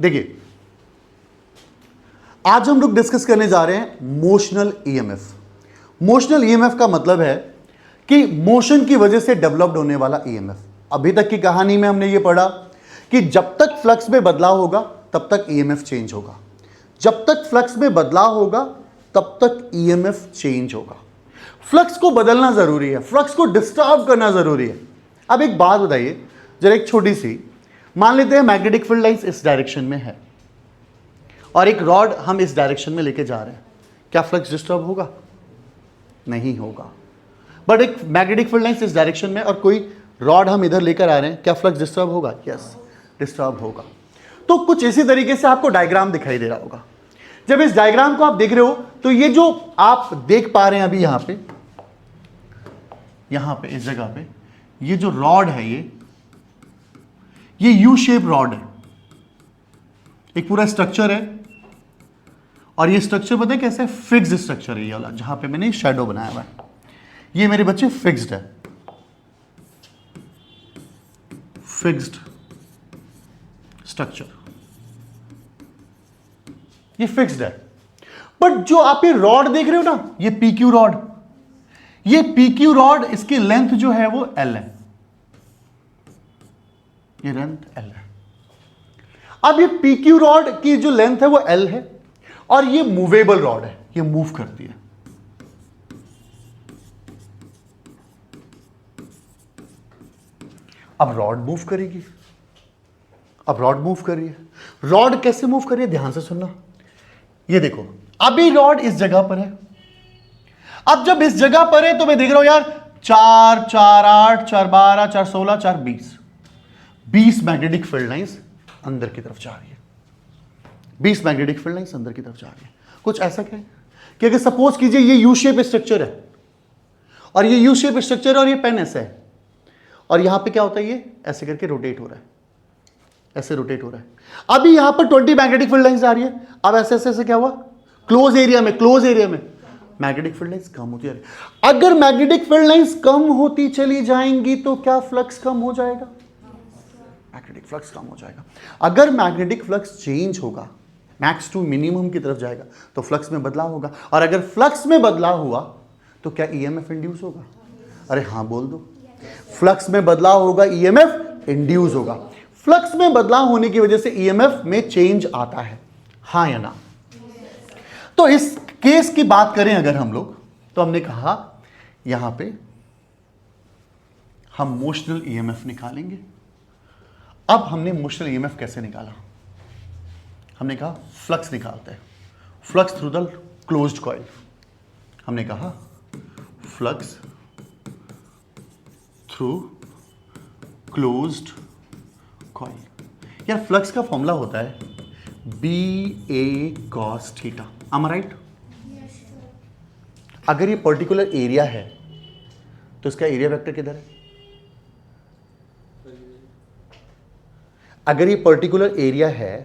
देखिए, आज हम लोग डिस्कस करने जा रहे हैं मोशनल ईएमएफ। मोशनल ईएमएफ का मतलब है कि मोशन की वजह से डेवलप्ड होने वाला ईएमएफ। अभी तक की कहानी में हमने ये पढ़ा कि जब तक फ्लक्स में बदलाव होगा तब तक ईएमएफ चेंज होगा, जब तक फ्लक्स में बदलाव होगा तब तक ईएमएफ चेंज होगा। फ्लक्स को बदलना जरूरी है, फ्लक्स को डिस्टर्ब करना जरूरी है। अब एक बात बताइए जरा, एक छोटी सी, मान लेते हैं मैग्नेटिक फील्ड लाइंस इस डायरेक्शन में है और एक रॉड हम इस डायरेक्शन में लेके जा रहे हैं, क्या फ्लक्स डिस्टर्ब होगा? नहीं होगा। बट एक मैग्नेटिक फील्ड लाइंस इस डायरेक्शन में और कोई रॉड हम इधर लेकर आ रहे हैं, क्या फ्लक्स डिस्टर्ब होगा? यस, डिस्टर्ब होगा। तो कुछ इसी तरीके से आपको डायग्राम दिखाई दे रहा होगा। जब इस डायग्राम को आप देख रहे हो तो ये जो आप देख पा रहे हैं अभी यहां पे इस जगह पे, ये जो रॉड है ये यू शेप रॉड है, एक पूरा स्ट्रक्चर है। और ये स्ट्रक्चर पता है कैसे? फिक्स्ड स्ट्रक्चर है ये वाला, जहां पे मैंने शैडो बनाया हुआ है। ये मेरे बच्चे फिक्स्ड है, फिक्स्ड स्ट्रक्चर, ये फिक्स्ड है। बट जो आप ये रॉड देख रहे हो ना, ये पीक्यू रॉड, ये पीक्यू रॉड, इसकी लेंथ जो है वो एल है, ये लेंथ एल है। अब ये पीक्यू रॉड की जो लेंथ है वो एल है और ये मूवेबल रॉड है, ये मूव करती है। अब रॉड मूव करेगी, अब रॉड मूव कर रही है। रॉड कैसे मूव कर रही है, ध्यान से सुनना। ये देखो, अभी रॉड इस जगह पर है। अब जब इस जगह पर है तो मैं देख रहा हूं यार 4, 4, 8, 4, 12, 4, 16, 4, 20 मैग्नेटिक फील्ड लाइंस अंदर की तरफ जा रही है। 20 मैग्नेटिक फील्ड लाइंस अंदर की तरफ जा रही है। कुछ ऐसा क्या है कि अगर सपोज कीजिए ये यू शेप स्ट्रक्चर है और ये यू शेप स्ट्रक्चर है और ये पेन ऐसा है और यहां पे क्या होता है, ये ऐसे करके रोटेट हो रहा है, ऐसे रोटेट हो रहा है। अभी यहां पर 20 मैग्नेटिक फील्ड लाइंस आ रही है। अब ऐसे ऐसे ऐसे क्या हुआ, क्लोज एरिया में मैग्नेटिक फील्ड लाइंस कम होती जा रही है। अगर मैग्नेटिक फील्ड लाइंस कम होती चली जाएंगी तो क्या फ्लक्स कम हो जाएगा? मैग्नेटिक फ्लक्स कम हो जाएगा। अगर मैग्नेटिक फ्लक्स चेंज होगा, मैक्स टू मिनिमम की तरफ जाएगा, तो फ्लक्स में बदलाव होगा। और अगर फ्लक्स में बदलाव हुआ तो क्या ईएमएफ इंड्यूस होगा? अरे हाँ बोल दो, फ्लक्स में बदलाव होगा, ईएमएफ इंड्यूस होगा। फ्लक्स में बदलाव होने की वजह से ईएमएफ में चेंज आता है, हाँ या ना? तो इस केस की बात करें अगर हम लोग, तो हमने कहा यहां पे हम मोशनल ईएमएफ निकालेंगे। अब हमने मोशनल ईएमएफ कैसे निकाला? हमने कहा फ्लक्स निकालते हैं, flux through the closed coil. हमने कहा फ्लक्स थ्रू क्लोज्ड कॉइल। यार फ्लक्स का फॉर्मूला होता है BA cos theta, am I right? अगर ये पर्टिकुलर एरिया है तो इसका एरिया वेक्टर किधर है? अगर ये पर्टिकुलर एरिया है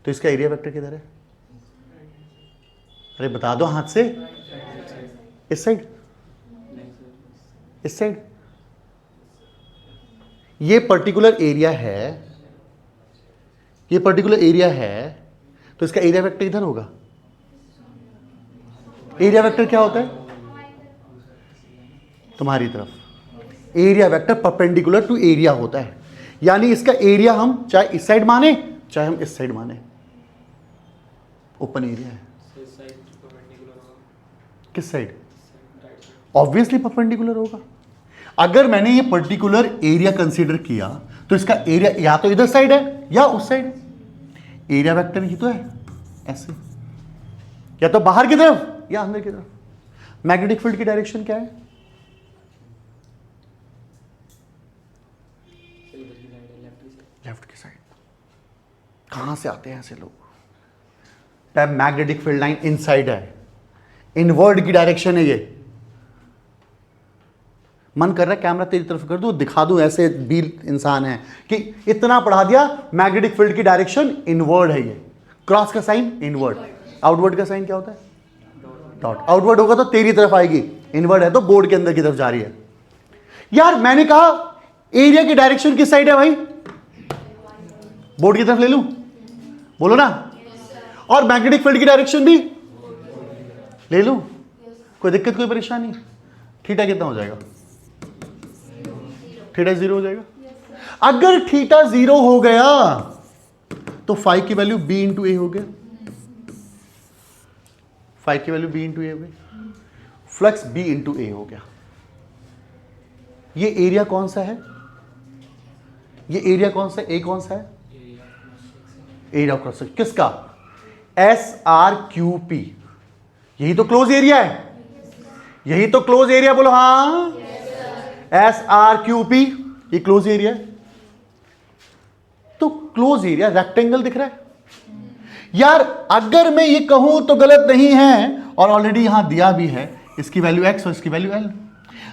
तो इसका एरिया वेक्टर किधर है? अरे बता दो हाथ से। इस साइड, इस साइड। ये पर्टिकुलर एरिया है, ये पर्टिकुलर एरिया है तो इसका एरिया वेक्टर इधर होगा। एरिया वेक्टर क्या होता है? तुम्हारी तरफ area vector perpendicular to area होता है। यानी इसका एरिया हम चाहे इस साइड माने चाहे हम इस साइड माने, ओपन एरिया है। किस साइड? ऑब्वियसली परपेंडिकुलर होगा। अगर मैंने ये पर्टिकुलर एरिया कंसीडर किया तो इसका एरिया या तो इधर साइड है या उस साइड है। एरिया वेक्टर ही तो है ऐसे, या तो बाहर की तरफ या अंदर की तरफ। मैग्नेटिक फील्ड की डायरेक्शन क्या है? लेफ्ट की साइड। कहां से आते हैं ऐसे लोग? मैग्नेटिक फील्ड लाइन इनसाइड है, इनवर्ड की डायरेक्शन है ये। मन कर रहा है कैमरा तेरी तरफ कर दूं, दिखा दूं ऐसे बील इंसान है कि इतना पढ़ा दिया, मैग्नेटिक फील्ड की डायरेक्शन इनवर्ड है। ये क्रॉस का साइन इनवर्ड, आउटवर्ड का साइन क्या होता है? डॉट। आउटवर्ड होगा तो तेरी तरफ आएगी, इनवर्ड है तो बोर्ड के अंदर की तरफ जा रही है। यार मैंने कहा एरिया की डायरेक्शन किस साइड है भाई? बोर्ड की तरफ ले लूं? बोलो ना। और मैग्नेटिक फील्ड की डायरेक्शन भी ले लूं, कोई दिक्कत कोई परेशानी? थीटा कितना हो जाएगा? थीटा 0 हो जाएगा। अगर थीटा 0 हो गया तो फाई की वैल्यू b इंटू ए हो गया, फाई की वैल्यू b इंटू ए हो गई, फ्लक्स b इंटू ए हो गया। ये एरिया कौन सा है? ये एरिया कौन सा? ए कौन सा है? एरिया ऑफ क्रॉस सेक्शन किसका? SRQP। यही तो क्लोज एरिया है, यही तो क्लोज एरिया, बोलो हाँ। SRQP ये क्लोज एरिया है। तो क्लोज एरिया रेक्टेंगल दिख रहा है यार। अगर मैं ये कहूं तो गलत नहीं है, और ऑलरेडी यहां दिया भी है, इसकी वैल्यू x और इसकी वैल्यू l।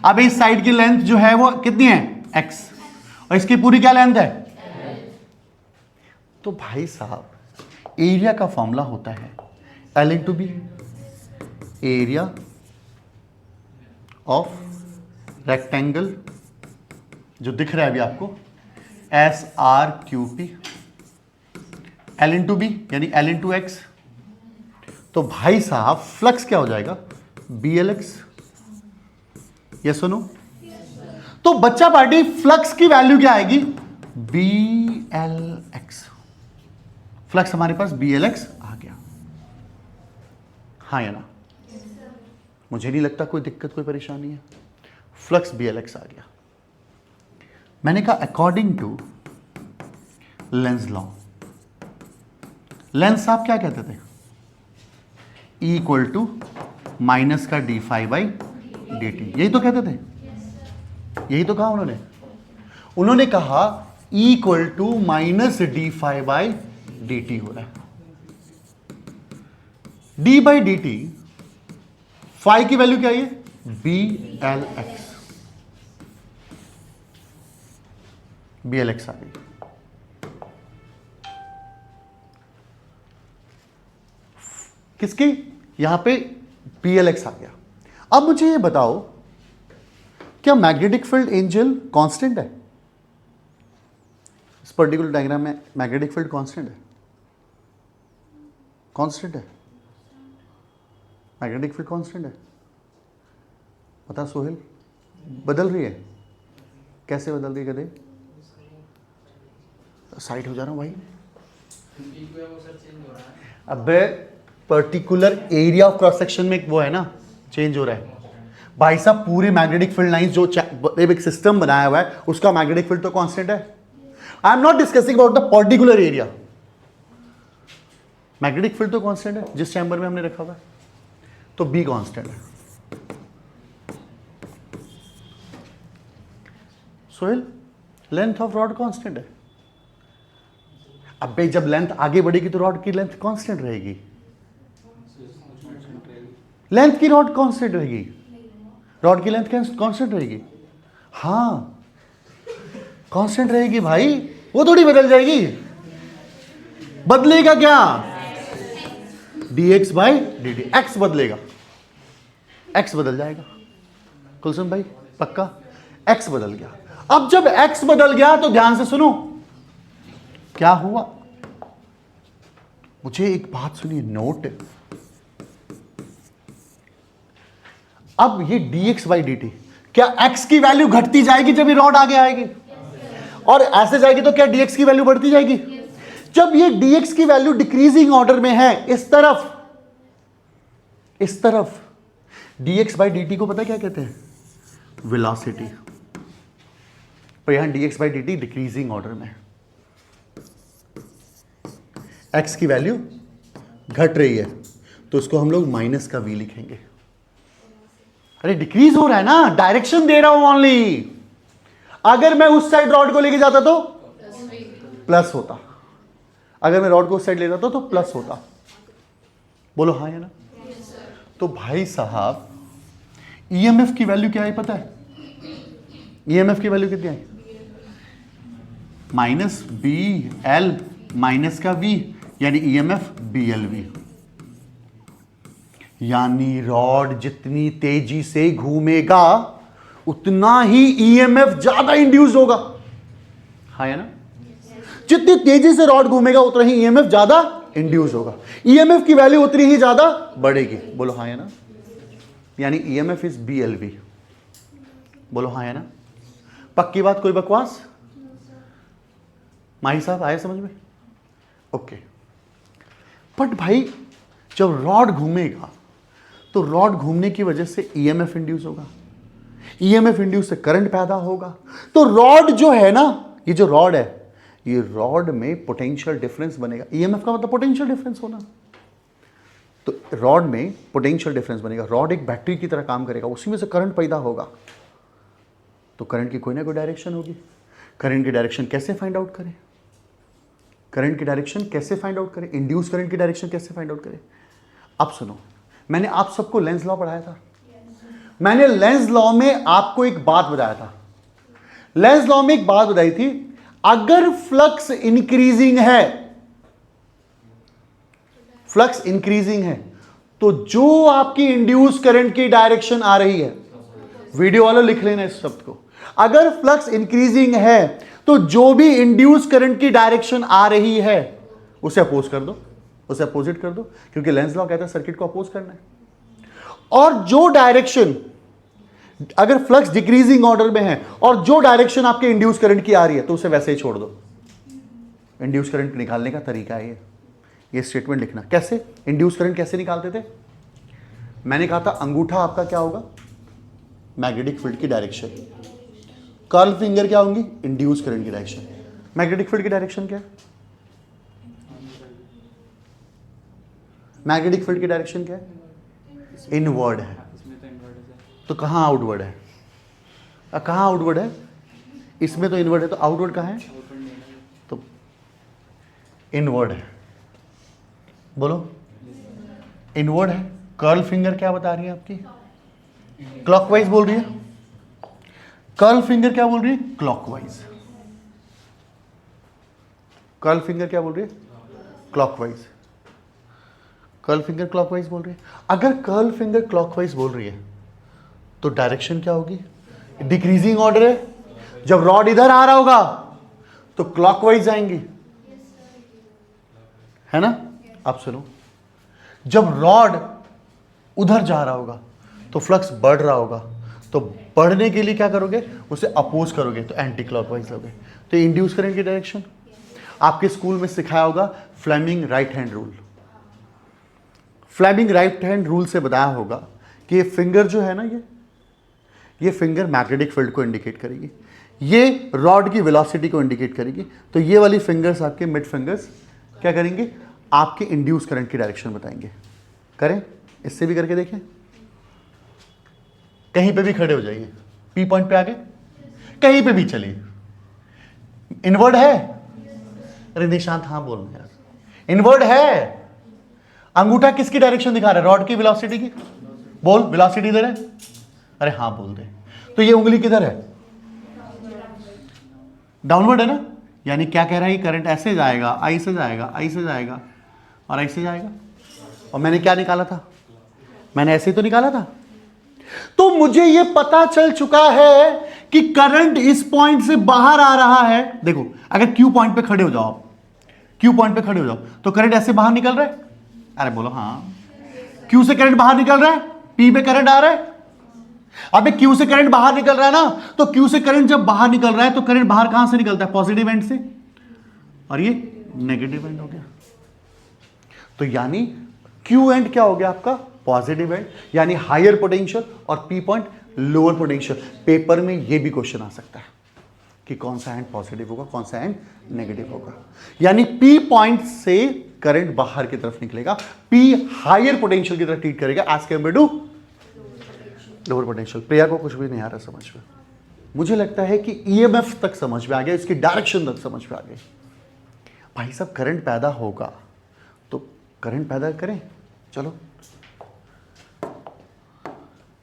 अब इस साइड की लेंथ जो है वो कितनी है? x, और इसकी पूरी क्या लेंथ है? तो भाई साहब एरिया का फॉर्मूला होता है l into B, area of rectangle जो दिख रहा है अभी आपको, SRQP, L इंटू बी यानी L इंटू एक्स। तो भाई साहब फ्लक्स क्या हो जाएगा? BLX। यस सुनो, तो बच्चा पार्टी फ्लक्स की वैल्यू क्या आएगी? BLX। फ्लक्स हमारे पास BLX आ गया, हाँ या ना? मुझे नहीं लगता कोई दिक्कत कोई परेशानी है। फ्लक्स BLX आ गया। मैंने कहा according to Lenz law, Lenz साहब क्या कहते थे? E इक्वल टू माइनस का D phi by D T, यही तो कहते थे, यही तो कहा उन्होंने। उन्होंने कहा E equal to minus D phi by D T हो रहा है। D by D T, phi की वैल्यू क्या है? BLX। BLX आ गई। किसकी? यहां पे BLX आ गया। अब मुझे ये बताओ, क्या मैग्नेटिक फील्ड एंजल कांस्टेंट है? इस पर्टिकुलर डायग्राम में मैग्नेटिक फील्ड कांस्टेंट है? कांस्टेंट है, मैग्नेटिक फील्ड कांस्टेंट है। बता सोहेल, बदल रही है? कैसे बदल रही है? कदे साइड हो जा रहा हूं भाई। अबे particular area of cross section में वो है ना, चेंज हो रहा है भाई साहब। पूरे मैग्नेटिक फील्ड लाइंस जो एक सिस्टम बनाया हुआ है उसका मैग्नेटिक फील्ड तो कांस्टेंट है। I am not discussing about the particular area, magnetic field तो कांस्टेंट है जिस चैम्बर में हमने रखा हुआ है, तो बी कांस्टेंट है। Sohail length of rod constant है। अब भाई जब लेंथ आगे बढ़ेगी तो रॉड की लेंथ कांस्टेंट रहेगी, लेंथ की रॉड कांस्टेंट रहेगी, रॉड की लेंथ कांस्टेंट रहेगी। हाँ कांस्टेंट रहेगी भाई, वो थोड़ी बदल जाएगी। बदलेगा क्या? dx बाई dt, x बदलेगा, x बदल जाएगा। कुलसुम भाई पक्का x बदल गया। अब जब x बदल गया तो ध्यान से सुनो क्या हुआ। मुझे एक बात सुनिए, नोट। अब ये dx बाई dt, क्या x की वैल्यू घटती जाएगी जब ये रॉड आगे आएगी? और ऐसे जाएगी तो क्या dx की वैल्यू बढ़ती जाएगी? जब ये dx की वैल्यू डिक्रीजिंग ऑर्डर में है, इस तरफ dx बाई dt को पता क्या कहते हैं? वेलोसिटी। पर यहां dx by dt decreasing order में है, x की वैल्यू घट रही है तो उसको हम लोग माइनस का v लिखेंगे। अरे डिक्रीज हो रहा है ना, डायरेक्शन दे रहा हूं ओनली। अगर मैं उस साइड रॉड को लेके जाता तो प्लस होता, अगर मैं रॉड को उस साइड ले जाता तो प्लस होता। बोलो हाँ या ना? तो भाई साहब ईएमएफ की वैल्यू क्या है पता है? ईएमएफ की वैल्यू कितनी है? माइनस बी एल माइनस का वी, यानी ईएमएफ BLV। यानी रॉड जितनी तेजी से घूमेगा उतना ही ईएमएफ ज्यादा इंड्यूस होगा, हाँ या ना? जितनी तेजी से रॉड घूमेगा उतना ही ईएमएफ ज्यादा इंड्यूस होगा। ईएमएफ की वैल्यू उतनी ही ज्यादा बढ़ेगी। बोलो हाँ है ना, यानी ईएमएफ इज BLV। बोलो हाँ है ना, पक्की बात, कोई बकवास? माही साहब आए समझ में? ओके। बट भाई जब रॉड घूमेगा तो रॉड घूमने की वजह से ईएमएफ इंड्यूस होगा, ईएमएफ इंड्यूस से करंट पैदा होगा। तो रॉड जो है ना, ये जो रॉड है, ये रॉड में पोटेंशियल डिफरेंस बनेगा। ईएमएफ का मतलब पोटेंशियल डिफरेंस होना। तो रॉड में पोटेंशियल डिफरेंस बनेगा। रॉड एक बैटरी की तरह काम करेगा, उसी में से करंट पैदा होगा। तो करंट की कोई ना कोई डायरेक्शन होगी। करंट की डायरेक्शन कैसे फाइंड आउट करें? करंट की डायरेक्शन कैसे फाइंड आउट करें? इंड्यूस करंट की डायरेक्शन कैसे फाइंड आउट करें? अब सुनो, मैंने आप सबको लेंस लॉ पढ़ाया था। मैंने लेंस लॉ में आपको एक बात बताया था। लेंस लॉ में एक बात बताई थी, अगर फ्लक्स इंक्रीजिंग है, फ्लक्स इंक्रीजिंग है, तो जो आपकी इंड्यूस करंट की डायरेक्शन आ रही है, वीडियो वालों लिख लेना इस शब्द को, अगर फ्लक्स इंक्रीजिंग है तो जो भी इंड्यूस करंट की डायरेक्शन आ रही है उसे अपोज कर दो, उसे अपोजिट कर दो, क्योंकि लेंस लॉ कहता है सर्किट को अपोज करना है। और जो डायरेक्शन, अगर फ्लक्स डिक्रीजिंग ऑर्डर में है और जो डायरेक्शन आपके इंड्यूस करंट की आ रही है तो उसे वैसे ही छोड़ दो। इंड्यूस करंट निकालने का तरीका है ये स्टेटमेंट लिखना। कैसे इंड्यूस करंट कैसे निकालते थे? मैंने कहा था अंगूठा आपका क्या होगा? मैग्नेटिक फील्ड की डायरेक्शन। कर्ल फिंगर क्या होंगी? इंड्यूस करंट की डायरेक्शन। मैग्नेटिक फील्ड की डायरेक्शन क्या है? मैग्नेटिक फील्ड की डायरेक्शन क्या है? इनवर्ड है। तो कहां आउटवर्ड है? कहां आउटवर्ड है? इसमें तो इनवर्ड है, तो आउटवर्ड कहां है? तो इनवर्ड है। बोलो इनवर्ड है। कर्ल फिंगर क्या बता रही है आपकी? क्लॉकवाइज बोल रही है। कर्ल फिंगर क्या बोल रही है? क्लॉकवाइज। कर्ल फिंगर क्या बोल रही है? क्लॉकवाइज। कर्ल फिंगर क्लॉकवाइज बोल रही है। अगर कर्ल फिंगर क्लॉकवाइज बोल रही है तो डायरेक्शन क्या होगी? डिक्रीजिंग ऑर्डर है। जब रॉड इधर आ रहा होगा तो क्लॉकवाइज आएंगी, है ना? अब सुनो, जब रॉड उधर जा रहा होगा तो फ्लक्स बढ़ रहा होगा, तो बढ़ने के लिए क्या करोगे? उसे अपोज करोगे, तो एंटी क्लॉकवाइज लोगे। तो इंड्यूस करंट की डायरेक्शन आपके स्कूल में सिखाया होगा, Fleming right hand rule. Fleming right hand rule से बताया होगा कि ये फिंगर जो है ना, ये फिंगर मैग्नेटिक फील्ड को इंडिकेट करेगी, ये रॉड की वेलोसिटी को इंडिकेट करेगी। तो ये वाली फिंगर्स, आपके मिड फिंगर्स क्या करेंगे? आपके इंड्यूस करंट की डायरेक्शन बताएंगे। करें, इससे भी करके देखें। कहीं पे भी खड़े हो जाइए, पी पॉइंट पे आगे, कहीं पे भी चलिए। इनवर्ड है? अरे निशांत हाँ बोल रहे यार, इनवर्ड है। अंगूठा किसकी डायरेक्शन दिखा रहा है? रॉड की वेलोसिटी की। बोल, वेलोसिटी इधर है। अरे हाँ बोल दे। तो ये उंगली किधर है? डाउनवर्ड है ना। यानी क्या कह रहा है? करंट ऐसे जाएगा, आई से जाएगा, आई से जाएगा और आई से जाएगा। और मैंने क्या निकाला था? मैंने ऐसे ही तो निकाला था। तो मुझे यह पता चल चुका है कि करंट इस पॉइंट से बाहर आ रहा है। देखो, अगर क्यू पॉइंट पे खड़े हो जाओ आप, क्यू पॉइंट पे खड़े हो जाओ तो करंट ऐसे बाहर निकल रहा है। अरे बोलो हाँ, क्यू से करंट बाहर निकल रहा है, पी पे करंट आ रहा है। अबे क्यू से करंट बाहर निकल रहा है ना, तो क्यू से करंट जब बाहर निकल रहा है तो करंट बाहर कहां से निकलता है? पॉजिटिव एंड से, और ये नेगेटिव एंड हो गया। तो यानी क्यू एंड क्या हो गया आपका? पॉजिटिव एंड, यानी हायर पोटेंशियल, और P point lower potential. Paper में ये भी क्वेश्चन आ सकता है कि कौन सा एंड पॉजिटिव होगा, कौन सा एंड नेगेटिव होगा। यानी पी पॉइंट से करंट बाहर की तरफ निकलेगा, पी हायर पोटेंशियल की तरफ ट्रीट करेगा as compared to lower potential. Priya को कुछ भी नहीं आ रहा समझ में। मुझे लगता है कि ईएमएफ तक समझ में आ गया, इसकी डायरेक्शन तक समझ में आ गई। भाई साहब करंट पैदा होगा तो करंट पैदा करें। चलो,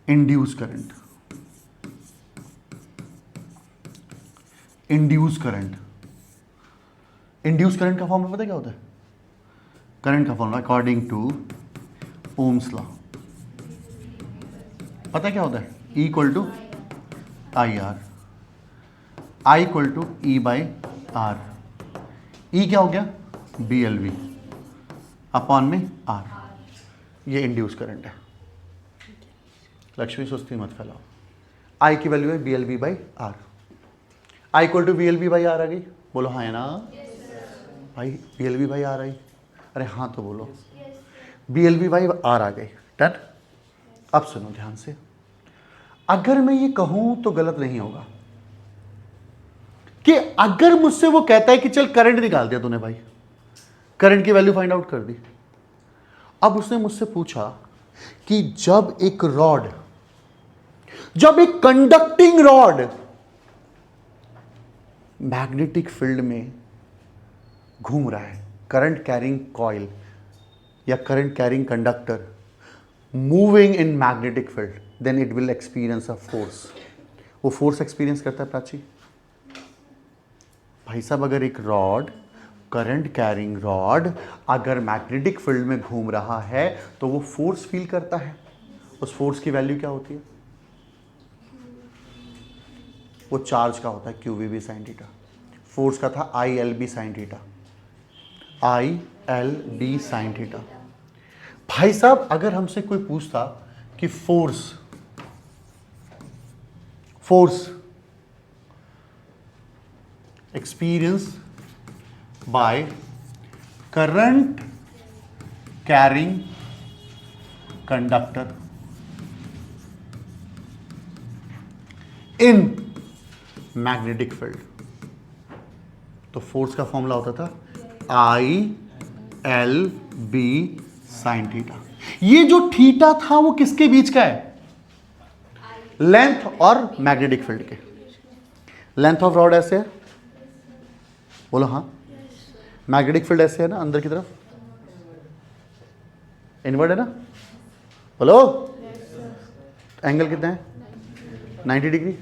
induce current, induce current, induce current का फॉर्मूला पता क्या होता है? करंट का formula according to Ohm's law पता क्या होता है? E equal to I R, I equal to E by R. E क्या हो गया? BLV। अपॉन में आर, ये इंड्यूस करंट है। लक्ष्मी सुस्ती मत फैलाओ। आई की वैल्यू है B L B by R. I equal to B L B by R आ गई, बोलो हाँ है ना भाई, B L B by R I, अरे हाँ तो बोलो B L B by R आ गई, डन। अब सुनो ध्यान से, अगर मैं ये कहूं तो गलत नहीं होगा कि अगर मुझसे वो कहता है कि चल करंट निकाल दिया तूने भाई, करंट की वैल्यू फाइंड आउट कर दी, अब उसने मुझसे पूछा कि जब एक कंडक्टिंग रॉड मैग्नेटिक फील्ड में घूम रहा है, करंट कैरिंग कॉइल या current carrying conductor moving in magnetic field, then it will experience a force. वो फोर्स एक्सपीरियंस करता है प्राची भाई साहब। अगर एक रॉड, करंट कैरिंग रॉड अगर मैग्नेटिक फील्ड में घूम रहा है तो वो फोर्स फील करता है। उस फोर्स की वैल्यू क्या होती है? वो चार्ज का होता है Q V B sine theta. Force का था I L B sine theta, I L B sine theta. भाई साहब अगर हमसे कोई पूछता कि force experience by current carrying conductor in magnetic field, तो फोर्स का फॉर्मूला होता था I L B sine theta. ये जो थीटा था वो किसके बीच का है? लेंथ और मैग्नेटिक फील्ड के। लेंथ ऑफ रॉड ऐसे है, बोलो हाँ। मैग्नेटिक फील्ड ऐसे है ना, अंदर की तरफ इनवर्ड है ना, बोलो। एंगल कितना है? 90 डिग्री।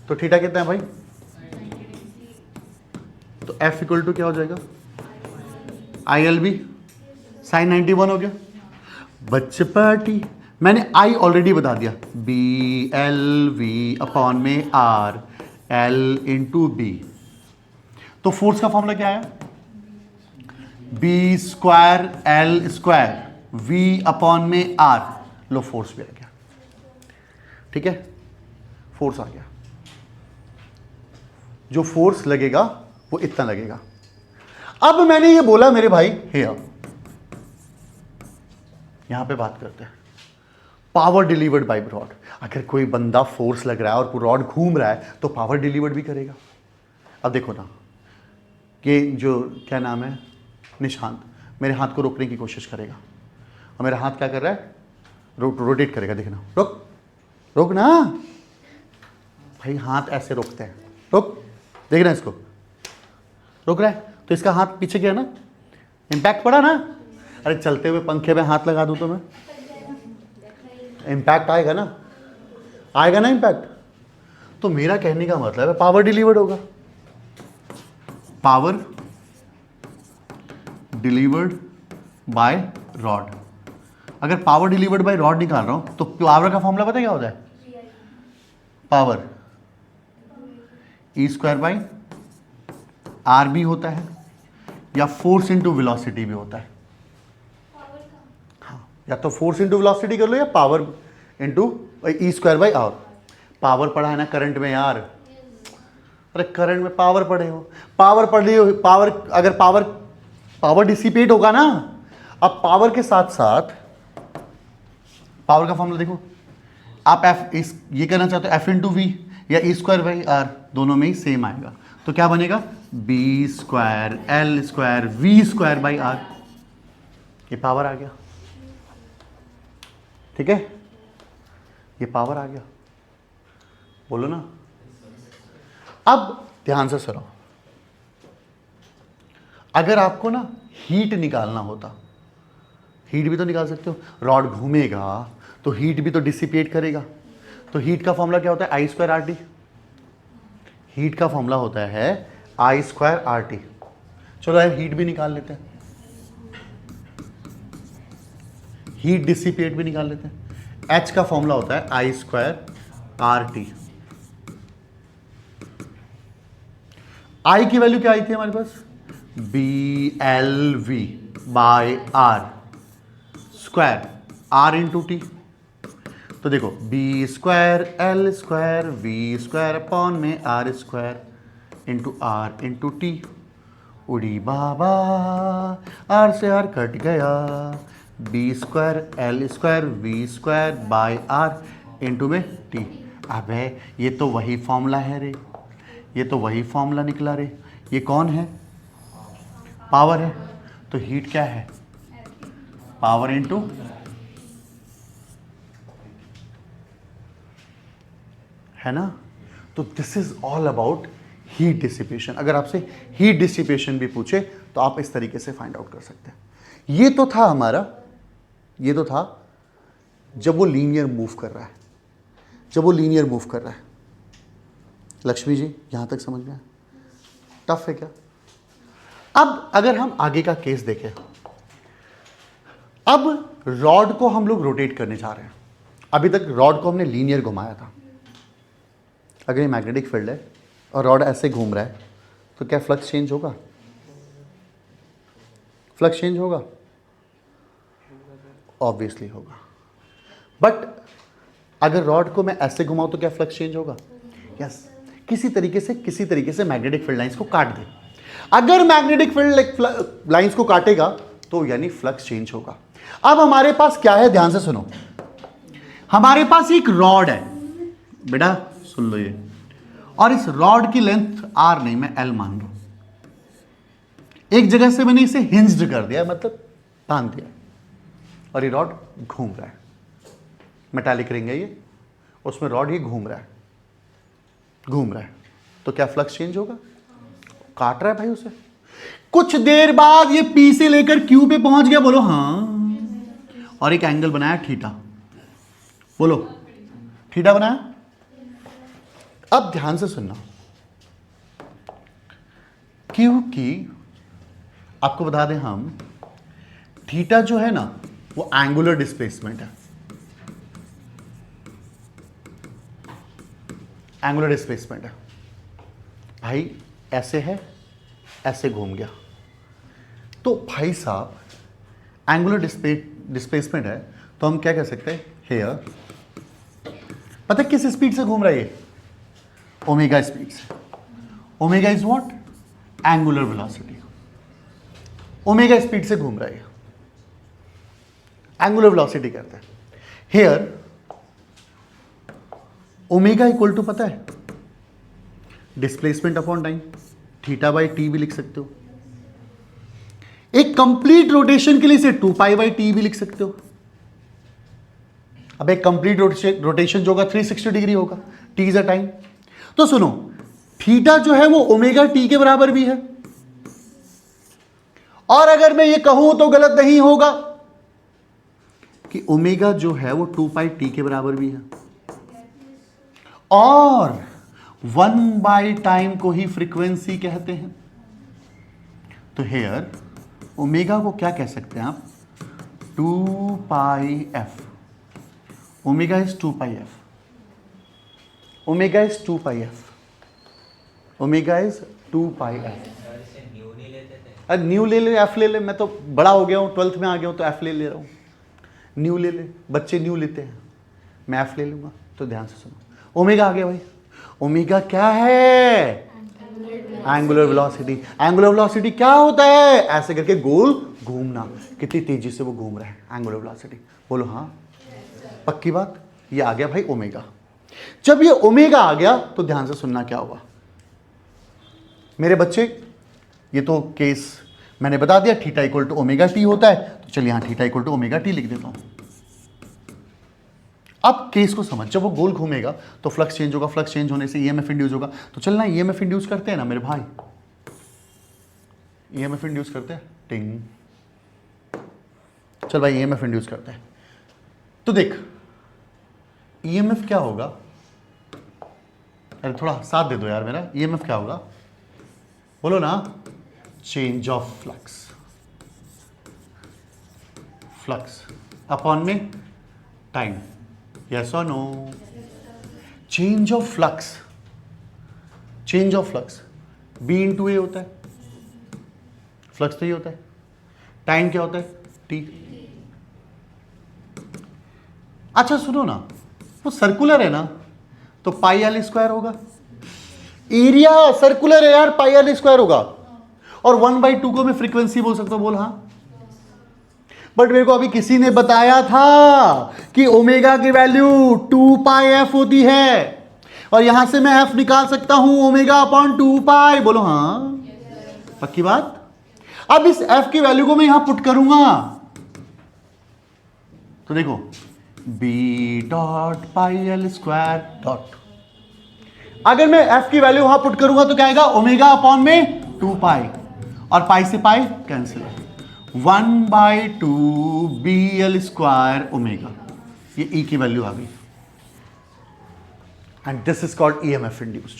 तो थीटा कितना है भाई? तो F इक्वल टू क्या हो जाएगा? आई एल बी साइन 91 हो गया। बच्चे पार्टी, मैंने आई ऑलरेडी बता दिया, बी एल वी अपॉन में आर एल इंटू बी। तो फोर्स का फॉर्मूला क्या है? B square L square V upon में आर। लो फोर्स भी आ गया, ठीक है, फोर्स आ गया। जो फोर्स लगेगा वो इतना लगेगा। अब मैंने ये बोला मेरे भाई हियर, यहां पे बात करते हैं पावर डिलीवर्ड बाय रॉड। अगर कोई बंदा फोर्स लग रहा है और रॉड घूम रहा है तो पावर डिलीवर्ड भी करेगा। अब देखो ना, ये जो क्या नाम है, निशांत, मेरे हाथ को रोकने की कोशिश करेगा और मेरा हाथ क्या कर रहा है? रोटेट करेगा। देखना, रोक ना भाई, हाथ ऐसे रोकते हैं, रोक, देखना इसको, रोक रहा है तो इसका हाथ पीछे गया ना, इम्पैक्ट पड़ा ना। अरे चलते हुए पंखे में हाथ लगा दूं तो मैं इम्पैक्ट आएगा ना, आएगा ना इम्पैक्ट। तो मेरा कहने का मतलब है पावर डिलीवर्ड होगा, पावर डिलीवर्ड बाय रॉड। अगर पावर डिलीवर्ड बाय रॉड निकाल रहा हूं तो पावर का फॉर्मूला पता है क्या होता है? Power E square by R भी होता है या फोर्स इंटू वेलोसिटी भी होता है। हाँ, या तो फोर्स इंटू वेलोसिटी कर लो या power into E square by R. Power पढ़ा है ना करंट में यार, अरे करंट में पावर पढ़े हो, पावर पढ़ ली हो, पावर अगर पावर डिसिपेट होगा ना। अब पावर के साथ साथ पावर का फॉर्मूला देखो, आप एफ इस ये कहना चाहते हो एफ इंटू वी या ई स्क्वायर बाई आर, दोनों में ही सेम आएगा। तो क्या बनेगा? B square L square V square by R. ये पावर आ गया, ठीक है, ये पावर आ गया, बोलो ना। अब ध्यान से सुनो, अगर आपको ना हीट निकालना होता, हीट भी तो निकाल सकते हो, रॉड घूमेगा तो हीट भी तो डिसिपेट करेगा। तो हीट का फॉर्मूला क्या होता है? I square R T. Heat का फॉर्मूला होता है आई स्क्वायर आर टी। चलो यार हीट भी निकाल लेते हैं, हीट डिसिपेट भी निकाल लेते हैं। एच का फॉर्मूला होता है I square R T. I की वैल्यू क्या आई थी हमारे पास? B L V by R. Square R into T. तो देखो B square L square V square upon में R square into R into T. उड़ी बाबा, आर से आर कट गया, B square L square V square by R into में T. अबे ये तो वही फॉर्मूला है रे, ये तो वही फॉर्मूला निकला रे। ये कौन है? पावर है। तो हीट क्या है? पावर इंटू है ना। तो this is all about heat dissipation. अगर आपसे हीट डिसिपेशन भी पूछे तो आप इस तरीके से फाइंड आउट कर सकते हैं। ये तो था हमारा, ये तो था जब वो लीनियर मूव कर रहा है, जब वो लीनियर मूव कर रहा है। लक्ष्मी जी यहां तक समझ में आया? टफ है क्या? अब अगर हम आगे का केस देखें, अब रॉड को हम लोग रोटेट करने जा रहे हैं। अभी तक रॉड को हमने लीनियर घुमाया था। अगर ये मैग्नेटिक फील्ड है और रॉड ऐसे घूम रहा है तो क्या फ्लक्स चेंज होगा? फ्लक्स चेंज होगा? ऑब्वियसली होगा। बट अगर रॉड को मैं ऐसे घुमाऊं तो क्या फ्लक्स चेंज होगा? यस। किसी तरीके से मैग्नेटिक फील्ड लाइंस को काट दे। अगर मैग्नेटिक फील्ड लाइंस को काटेगा तो यानी फ्लक्स चेंज होगा। अब हमारे पास क्या है, ध्यान से सुनो। हमारे पास एक रॉड है बेटा, सुन लो ये, और इस रॉड की लेंथ आर नहीं, मैं एल मान रहा हूं। एक जगह से मैंने इसे हिंज्ड कर दिया, मतलब बांध दिया, और ये रॉड घूम रहा है। मेटालिक रिंग है ये, उसमें रॉड ये घूम रहा है, घूम रहा है। तो क्या फ्लक्स चेंज होगा? काट रहा है भाई उसे। कुछ देर बाद ये पी से लेकर क्यू पे पहुंच गया, बोलो हाँ, और एक एंगल बनाया थीटा, बोलो थीटा बनाया। अब ध्यान से सुनना, क्योंकि आपको बता दें हम, थीटा जो है ना वो एंगुलर डिस्प्लेसमेंट है। एंगुलर डिस्प्लेसमेंट है भाई, ऐसे है, ऐसे घूम गया। तो भाई साहब एंगुलर डिस्प्लेसमेंट है, तो हम क्या कह सकते हैं, हेयर, पता है किस स्पीड से घूम रहा है ये? ओमेगा स्पीड से। Omega is what? Angular velocity. Omega speed से घूम रहा है, एंगुलर वेलोसिटी कहते हैं। हेयर ओमेगा इक्वल टू पता है displacement upon time, theta by T भी लिख सकते हो। एक कंप्लीट रोटेशन के लिए इसे 2 पाई बाई टी भी लिख सकते हो। अब एक कंप्लीट रोटेशन जो होगा 360 डिग्री होगा, टी इज अ टाइम। तो सुनो, थीटा जो है वो ओमेगा टी के बराबर भी है, और अगर मैं ये कहूं तो गलत नहीं होगा कि ओमेगा जो है वो 2 पाई टी के बराबर भी है, और 1 बाई टाइम को ही फ्रीक्वेंसी कहते हैं। तो हेयर ओमेगा को क्या कह सकते हैं आप? 2 pi F. Omega is 2 pi F. Omega is 2 pi F. Omega is 2 pi F. अरे न्यू ले ले, एफ ले ले, मैं तो बड़ा हो गया हूँ, 12th में आ गया हूँ तो एफ ले रहा हूँ। न्यू ले ले, बच्चे न्यू लेते हैं, मैं एफ ले लूंगा। तो ध्यान से सुनो, ओमेगा आ गया भाई। ओमेगा क्या है? Angular velocity. एंगुलर वेलोसिटी क्या होता है? ऐसे करके गोल घूमना, कितनी तेजी से वो घूम रहा है, एंगुलर वेलोसिटी। बोलो हाँ, पक्की बात। ये आ गया भाई ओमेगा। जब ये ओमेगा आ गया तो ध्यान से सुनना क्या हुआ मेरे बच्चे। ये तो केस मैंने बता दिया, theta equal to omega T होता है, तो चलिए यहां theta equal to omega T लिख देता हूं। अब केस को समझ, जब वो गोल घूमेगा तो फ्लक्स चेंज होगा, फ्लक्स चेंज होने से ईएमएफ इंड्यूस होगा। तो चलना ईएमएफ इंड्यूस करते हैं ना मेरे भाई, ईएमएफ इंड्यूस करते हैं, टिंग। चल भाई ईएमएफ इंड्यूस करते हैं। तो देख ईएमएफ क्या होगा, अरे थोड़ा साथ दे दो यार मेरा। ईएमएफ क्या होगा बोलो ना? Change of flux, flux upon में टाइम, यस और no? Change of flux, change of flux B into A होता है, फ्लक्स तो ये होता है, टाइम क्या होता है? टी। अच्छा सुनो ना, वो सर्कुलर है ना, तो पाई एल स्क्वायर होगा। एरिया सर्कुलर है यार, पाई एल स्क्वायर होगा। और 1/2 को मैं फ्रीक्वेंसी बोल सकता हूं, बोल हाँ। बट मेरे को अभी किसी ने बताया था कि ओमेगा की वैल्यू 2 पाई एफ होती है, और यहां से मैं एफ निकाल सकता हूं ओमेगा अपॉन 2 पाई। बोलो हाँ, पक्की बात। अब इस एफ की वैल्यू को मैं यहां पुट करूंगा, तो देखो B dot pi L square dot, अगर मैं एफ की वैल्यू वहां पुट करूंगा तो क्या आएगा, ओमेगा अपॉन में 2 पाई, और पाई से pi cancel, 1/2 B L square omega, ये ई की वैल्यू आ गई। And this is called EMF induced.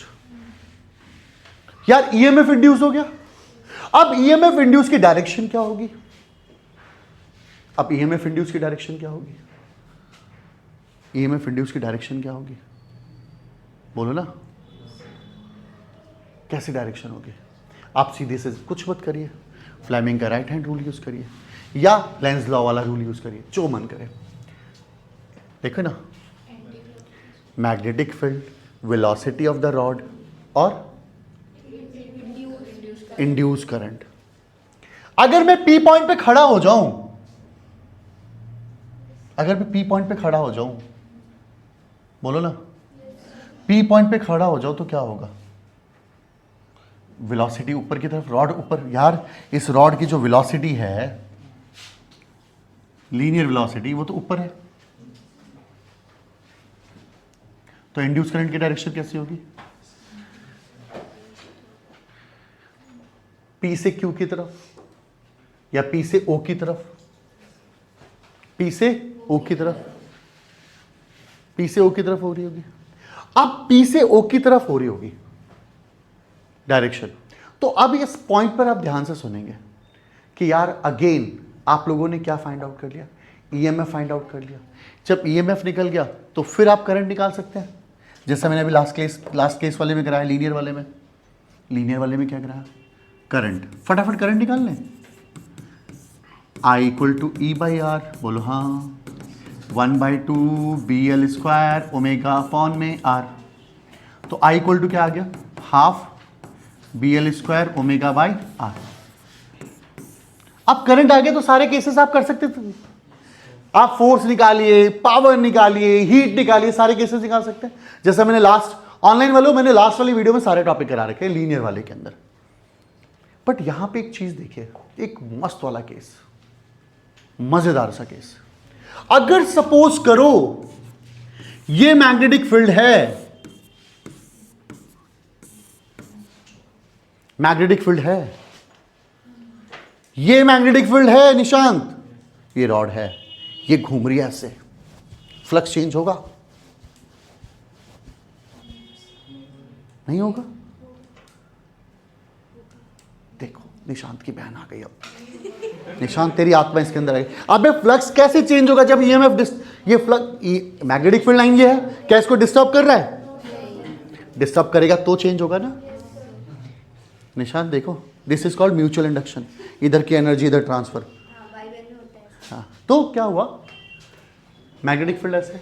यार ईएमएफ इंड्यूस हो गया। अब ईएमएफ इंड्यूस की डायरेक्शन क्या होगी? अब ईएमएफ इंड्यूस की डायरेक्शन क्या होगी? ईएमएफ इंड्यूस की डायरेक्शन क्या होगी? बोलो ना, कैसी डायरेक्शन होगी? आप सीधे से कुछ मत करिए, फ्लेमिंग का राइट हैंड रूल यूज करिए, या लेंस लॉ वाला रूल यूज करिए, जो मन करे। देखो ना, magnetic field, velocity of the rod, और इंड्यूस करंट। अगर मैं पी पॉइंट पे खड़ा हो जाऊं, अगर मैं पी पॉइंट पे खड़ा हो जाऊं, बोलो ना, पी पॉइंट पे खड़ा हो जाओ तो क्या होगा? वेलोसिटी ऊपर की तरफ, रॉड ऊपर। यार इस रॉड की जो वेलोसिटी है, लीनियर वेलोसिटी, वो तो ऊपर है, तो इंड्यूस करंट की डायरेक्शन कैसी होगी? पी से क्यू की तरफ, या पी से ओ की तरफ? पी से ओ की तरफ, पी से ओ की तरफ हो रही होगी। अब पी से ओ की तरफ हो रही होगी डायरेक्शन। तो अब इस पॉइंट पर आप ध्यान से सुनेंगे कि यार अगेन आप लोगों ने क्या फाइंड आउट कर लिया? ईएमएफ फाइंड आउट कर लिया। जब ईएमएफ निकल गया तो फिर आप करंट निकाल सकते हैं, जैसा मैंने अभी लास्ट केस वाले में कराया, लीनियर वाले में। लीनियर वाले में क्या कराया? करंट। फटाफट करंट निकाल लें। I equal to E by R, बोलो हाँ, 1/2 B L square omega upon में आर। तो I इक्वल टू क्या आ गया? Half B L square omega by R. अब करंट आ गया तो सारे केसेस आप कर सकते थे। आप फोर्स निकालिए, पावर निकालिए, हीट निकालिए, सारे केसेस निकाल सकते हैं। जैसा मैंने लास्ट ऑनलाइन वालों, मैंने लास्ट वाली वीडियो में सारे टॉपिक करा रखे हैं लीनियर वाले के अंदर। बट यहां पे एक चीज देखिए, एक मस्त वाला केस, मजेदार सा केस। अगर सपोज करो ये मैग्नेटिक फील्ड है, मैग्नेटिक फील्ड है, ये मैग्नेटिक फील्ड है निशांत, ये रॉड है, ये घूम रही है ऐसे, फ्लक्स चेंज होगा? नहीं होगा। देखो निशांत की बहन आ गई। अब निशांत तेरी आत्मा इसके अंदर आ गई। अबे फ्लक्स कैसे चेंज होगा जब ईएमएफ, ये फ्लक्स, मैग्नेटिक फील्ड लाइन ये है, क्या इसको डिस्टर्ब कर रहा है? डिस्टर्ब करेगा तो चेंज होगा ना। निशांत देखो, this is called mutual induction. इधर की एनर्जी इधर ट्रांसफर। हाँ, तो क्या हुआ? मैग्नेटिक फील्ड ऐसे,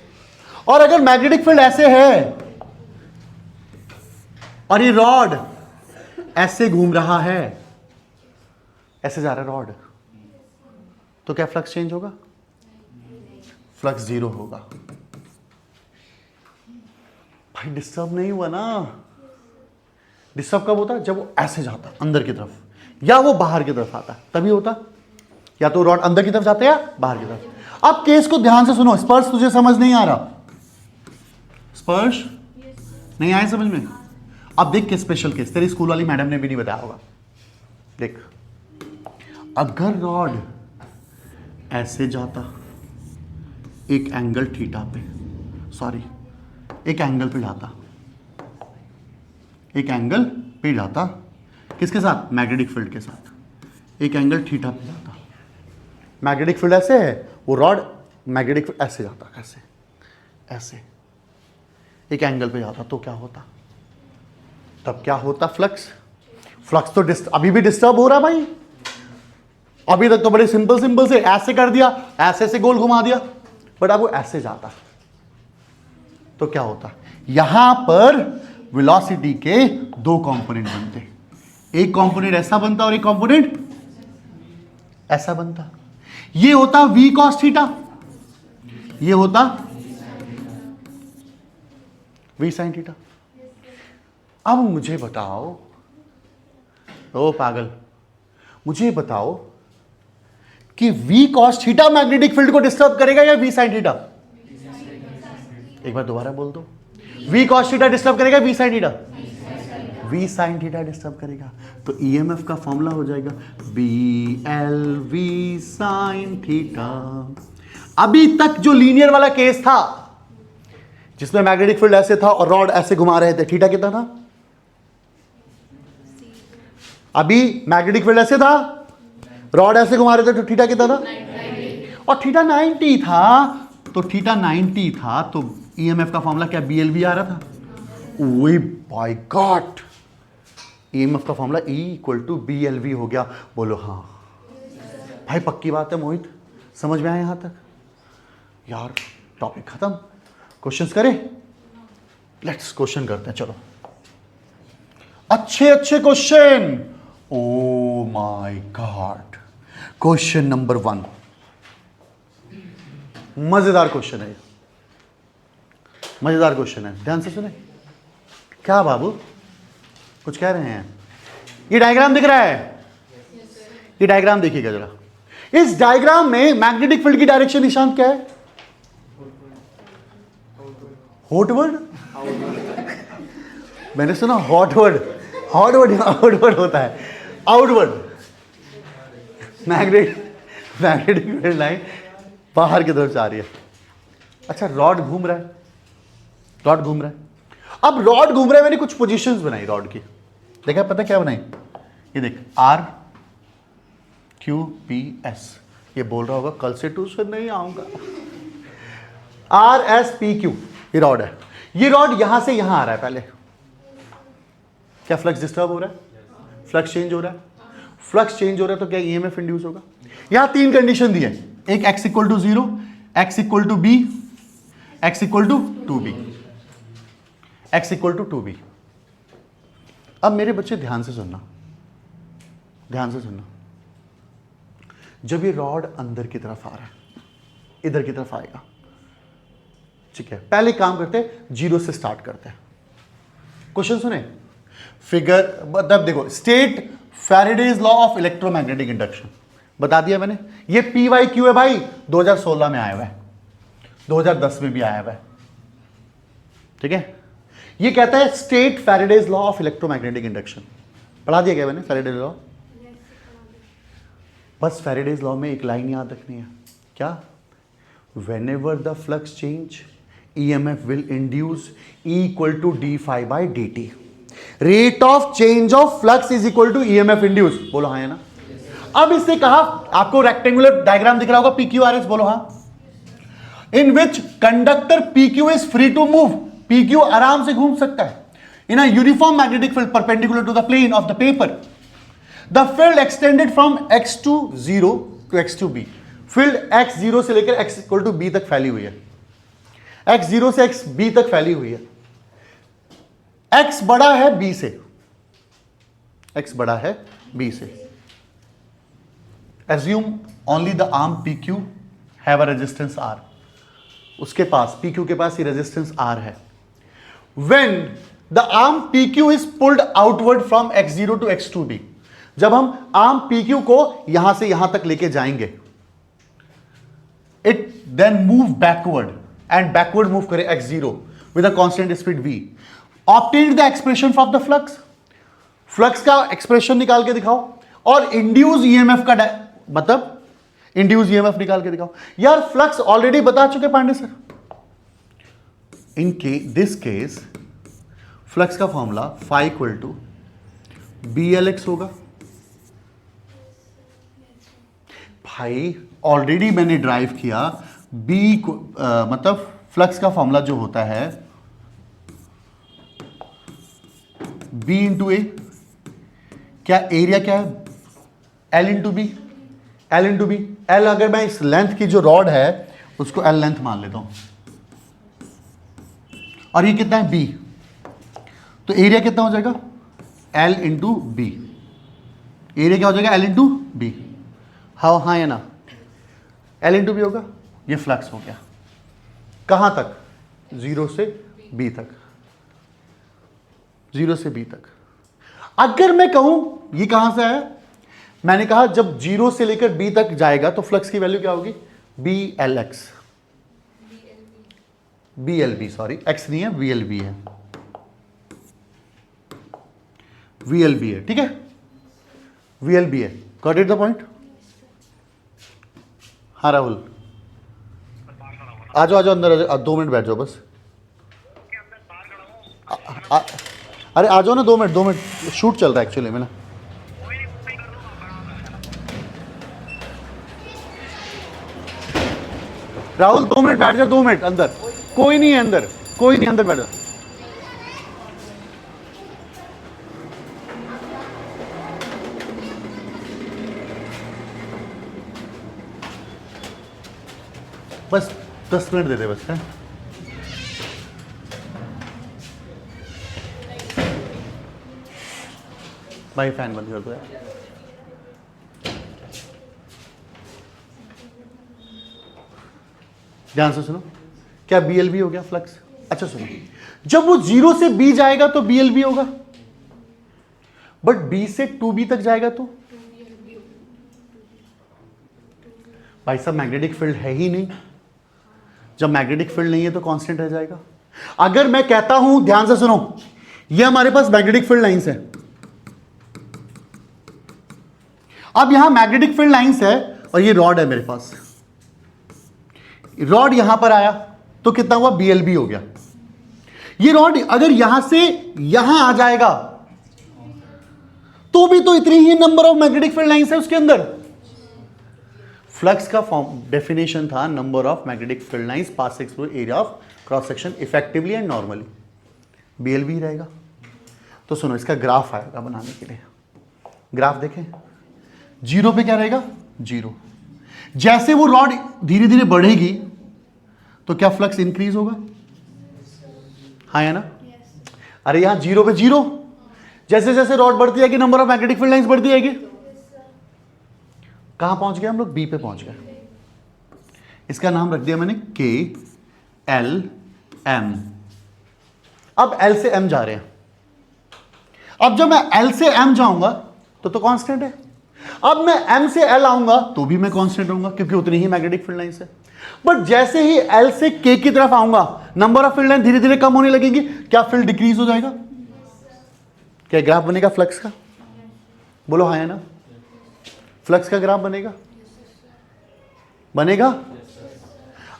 और अगर मैग्नेटिक फील्ड ऐसे है और ये रॉड ऐसे घूम रहा है, ऐसे जा रहा है रॉड, तो क्या फ्लक्स चेंज होगा? फ्लक्स जीरो होगा। भाई डिस्टर्ब नहीं हुआ ना। डिस्टर्ब कब होता? जब वो ऐसे जाता अंदर की तरफ, या वो बाहर की तरफ आता, तभी होता। या तो रॉड अंदर की तरफ जाता है या बाहर की तरफ। अब केस को ध्यान से सुनो। स्पर्श तुझे समझ नहीं आ रहा? स्पर्श नहीं आए समझ में? अब देख के स्पेशल केस, तेरी स्कूल वाली मैडम ने भी नहीं बताया होगा। देख, अगर रॉड ऐसे जाता एक एंगल थीटा पे, सॉरी एक एंगल पे जाता, एक एंगल पे जाता, किसके साथ? मैग्नेटिक फील्ड के साथ। एक एंगल थीटा पे जाता, मैग्नेटिक फील्ड ऐसे है, वो रॉड मैग्नेटिक फील्ड ऐसे जाता, ऐसे ऐसे एक एंगल पे जाता, तो क्या होता? तब क्या होता? फ्लक्स। फ्लक्स तो अभी भी डिस्टर्ब हो रहा भाई। अभी तक तो बड़े सिंपल से ऐसे कर दिया, ऐसे से गोल घुमा दिया, बट अब वो ऐसे जाता, तो क्या होता, यहां पर वेलोसिटी के दो कंपोनेंट बनते, एक कंपोनेंट ऐसा बनता और एक कंपोनेंट ऐसा बनता। ये होता v cos थीटा, ये होता v sin थीटा। अब मुझे बताओ, ओ पागल, मुझे बताओ कि v cos theta magnetic field को डिस्टर्ब करेगा या v sin थीटा? एक बार दोबारा बोल दो, v cos थीटा डिस्टर्ब करेगा v sin theta? v sin theta disturb करेगा। तो ईएमएफ का फॉर्मूला हो जाएगा BL v sin थीटा। अभी तक जो लीनियर वाला केस था जिसमें मैग्नेटिक फील्ड ऐसे था और रॉड ऐसे घुमा रहे थे, थीटा कितना था? अभी मैग्नेटिक फील्ड ऐसे था, रॉड ऐसे घुमा रहे थे, तो थीटा कितना था? 90। और थीटा 90 था, तो थीटा 90 था, तो ईएमएफ का फॉर्मूला क्या BLV आ रहा था? ओए बाय गॉड, ईएमएफ का फॉर्मूला E = BLV हो गया। बोलो हाँ भाई, पक्की बात है मोहित, समझ में आया यहां तक? यार टॉपिक खत्म, क्वेश्चंस करें? लेट्स क्वेश्चन करते हैं, चलो अच्छे अच्छे question. Oh my God, question number 1 मजेदार क्वेश्चन है, मजेदार क्वेश्चन है, ध्यान से सुने। क्या बाबू कुछ कह रहे हैं? ये डायग्राम दिख रहा है? ये डायग्राम देखिएगा जरा। इस डायग्राम में मैग्नेटिक फील्ड की डायरेक्शन निशान क्या है? हॉटवर्ड? मैंने सुना हॉटवर्ड, हॉटवर्ड आउटवर्ड होता है, आउटवर्ड। मैग्नेटिक फील्ड लाइन बाहर की तरफ से आ रही है। अच्छा, रॉड घूम रहा है, रॉड घूम रहा है। अब रॉड घूम रहा है, मैंने कुछ पोजीशंस बनाई रॉड की, देखा? पता क्या बनाई? ये देख, R Q P S। ये बोल रहा होगा कल से ट्यूशन नहीं आऊंगा। R S P Q ये रॉड है। ये रॉड यहां से यहां आ रहा है। पहले क्या फ्लक्स डिस्टर्ब हो रहा है? फ्लक्स चेंज हो रहा है। फ्लक्स चेंज हो रहा है तो क्या ईएमएफ इंड्यूस होगा? यहां 3 कंडीशन दी है, एक x = 0, x = b, x = 2b, x = 2b। अब मेरे बच्चे ध्यान से सुनना, ध्यान से सुनना। जब ये रॉड अंदर की तरफ आ रहा है, इधर की तरफ आएगा, ठीक है? पहले काम करते हैं, 0 से स्टार्ट करते हैं। क्वेश्चन सुने, फिगर मतलब देखो, state Faraday's law of electromagnetic induction बता दिया मैंने। ये PYQ है भाई, 2016 में आया हुआ है, 2010 में भी आया हुआ है, ठीक है? ये कहता है state Faraday's law of electromagnetic induction. पढ़ा दिया गया मैंने फैराडेज लॉ। बस फैराडेज लॉ में एक लाइन याद रखनी है, क्या? Whenever the flux change EMF will induce E = d∅/dt। Rate of change of flux is equal to EMF induce. बोलो हाँ है ना? अब इससे कहा, आपको रेक्टेंगुलर डायग्राम दिख रहा होगा, PQRS, बोलो हाँ। In which conductor PQ is free to move, PQ आराम से घूम सकता है in a uniform magnetic field perpendicular to the plane of the paper. The field extended from x0 to x2b। Field x0 से लेकर x = b तक फैली हुई है, x0 से xb तक फैली हुई है। x बड़ा है b से, x बड़ा है b से। Assume only the arm PQ have a resistance R। उसके पास, PQ के पास ये रेजिस्टेंस R है। When the arm PQ is pulled outward from x0 to x2b, जब हम आर्म PQ को यहां से यहां तक लेके जाएंगे, it then move backward and backward move करे x0 with a constant speed v। Obtain the expression of the flux। Flux का एक्सप्रेशन निकाल के दिखाओ और इंड्यूस ईएमएफ का मतलब इंड्यूस ईएमएफ निकाल के दिखाओ। यार फ्लक्स ऑलरेडी बता चुके Pandey sir. In this case flux का फॉर्मूला phi = BLX होगा। भाई ऑलरेडी मैंने ड्राइव किया, B को मतलब फ्लक्स का फॉर्मूला जो होता है B × A, क्या एरिया क्या है? L × B, L × B। L अगर मैं इस लेंथ की जो रॉड है उसको L लेंथ मान लेता हूं, और ये कितना है B, तो एरिया कितना हो जाएगा L इंटू बी। एरिया क्या हो जाएगा L इंटू बी। हाँ या ना, L इंटू बी होगा। ये फ्लक्स हो गया कहां तक, 0 से B तक, 0 से B तक। अगर मैं कहूं ये कहां से आया, मैंने कहा जब 0 से लेकर B तक जाएगा तो फ्लक्स की वैल्यू क्या होगी, BLX, BLB, सॉरी X नहीं है, VLB है, VLB है, ठीक है, VLB है। Got it the point. हाँ राहुल, आ जाओ अंदर, आ जाओ, 2 मिनट बैठ जाओ बस। अरे आ जाओ ना, 2 मिनट, 2 मिनट, शूट चल रहा है एक्चुअली में ना। राहुल 2 मिनट बैठ जाओ, 2 मिनट अंदर, कोई नहीं है अंदर, कोई नहीं, अंदर बैठ जाओ। बस 10 मिनट दे दे बस, है भाई, फैन बंद कर दो यार। ध्यान से सुनो, क्या BLB हो गया फ्लक्स। अच्छा सुनो, जब वो 0 से B जाएगा तो BLB होगा, बट B से 2B तक जाएगा तो भाई साहब मैग्नेटिक फील्ड है ही नहीं। जब मैग्नेटिक फील्ड नहीं है तो कांस्टेंट रह जाएगा। अगर मैं कहता हूं, ध्यान से सुनो, ये हमारे पास मैग्नेटिक फील्ड लाइंस है। अब यहां मैग्नेटिक फील्ड लाइंस है और ये रॉड है मेरे पास, रॉड यहां पर आया तो कितना हुआ, BLB हो गया। ये रॉड अगर यहां से यहां आ जाएगा तो भी तो इतनी ही number of magnetic field lines है उसके अंदर। फ्लक्स का फॉर्म डेफिनेशन था number of magnetic field lines passing through area of cross section effectively and normally, BLB रहेगा। तो सुनो, इसका ग्राफ आएगा बनाने के लिए, ग्राफ देखें, 0 पे क्या रहेगा, 0। जैसे वो रॉड धीरे धीरे बढ़ेगी तो क्या फ्लक्स इंक्रीज होगा, हाँ या ना। अरे यहां 0 पे 0, जैसे जैसे रॉड बढ़ती जाएगी number of magnetic field lines बढ़ती जाएगी। कहां पहुंच गए हम लोग, B पे पहुंच गए। इसका नाम रख दिया मैंने KLM। अब L से M जा रहे हैं। अब जब मैं L से M जाऊंगा तो कांस्टेंट है। अब मैं M से L आऊंगा तो भी मैं कांस्टेंट होऊंगा क्योंकि उतनी ही मैग्नेटिक फील्ड लाइंस है। बट जैसे ही L से K की तरफ आऊंगा नंबर ऑफ फील्ड लाइन धीरे धीरे कम होने लगेगी। क्या फील्ड डिक्रीज हो जाएगा, क्या ग्राफ बनेगा फ्लक्स का, बोलो हाँ या ना। फ्लक्स का ग्राफ बनेगा, बनेगा।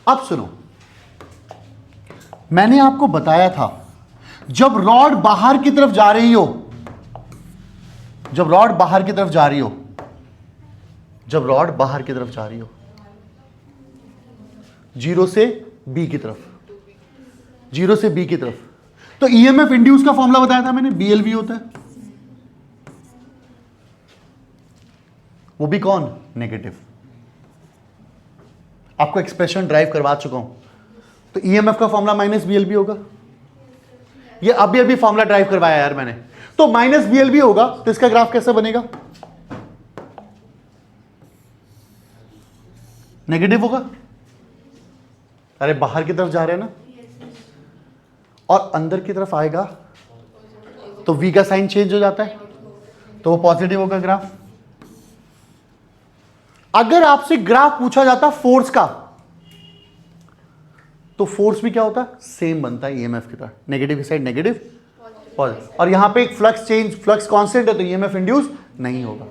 अब सुनो, मैंने आपको बताया था जब रॉड बाहर की तरफ जा रही हो, जब रॉड बाहर की तरफ जा रही हो, जब रॉड बाहर की तरफ जा रही हो 0 से B की तरफ, 0 से B की तरफ, तो EMF इंड्यूस का फॉर्मूला बताया था मैंने, BLV होता है। वो भी कौन, नेगेटिव। आपको एक्सप्रेशन ड्राइव करवा चुका हूं, तो EMF का फॉर्मूला -BLB होगा। ये अभी अभी फॉर्मूला ड्राइव करवाया यार मैंने, तो -BLB होगा। तो इसका ग्राफ कैसे बनेगा, नेगेटिव होगा। अरे बाहर की तरफ जा रहे हैं ना, और अंदर की तरफ आएगा तो V का साइन चेंज हो जाता है, तो वो पॉजिटिव होगा ग्राफ। अगर आपसे ग्राफ पूछा जाता फोर्स का, तो फोर्स भी क्या होता है, सेम बनता है EMF की तरह, नेगेटिव की साइड नेगेटिव, पॉजिटिव। और यहां पे एक फ्लक्स चेंज, फ्लक्स कांस्टेंट है तो EMF इंड्यूस नहीं होगा।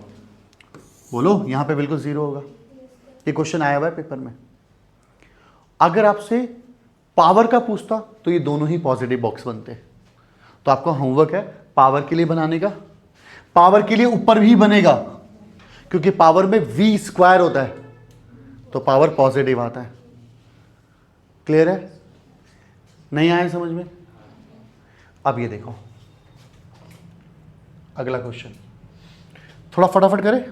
बोलो, यहां पे बिल्कुल 0 होगा। ये क्वेश्चन आया हुआ है पेपर में। अगर आपसे पावर का पूछता तो ये दोनों ही पॉजिटिव बॉक्स बनते। तो आपका होमवर्क है पावर के लिए बनाने का। पावर के लिए ऊपर भी बनेगा क्योंकि पावर में V² होता है, तो पावर पॉजिटिव आता है। क्लियर है, नहीं आया समझ में। अब ये देखो अगला क्वेश्चन, थोड़ा फटाफट करें।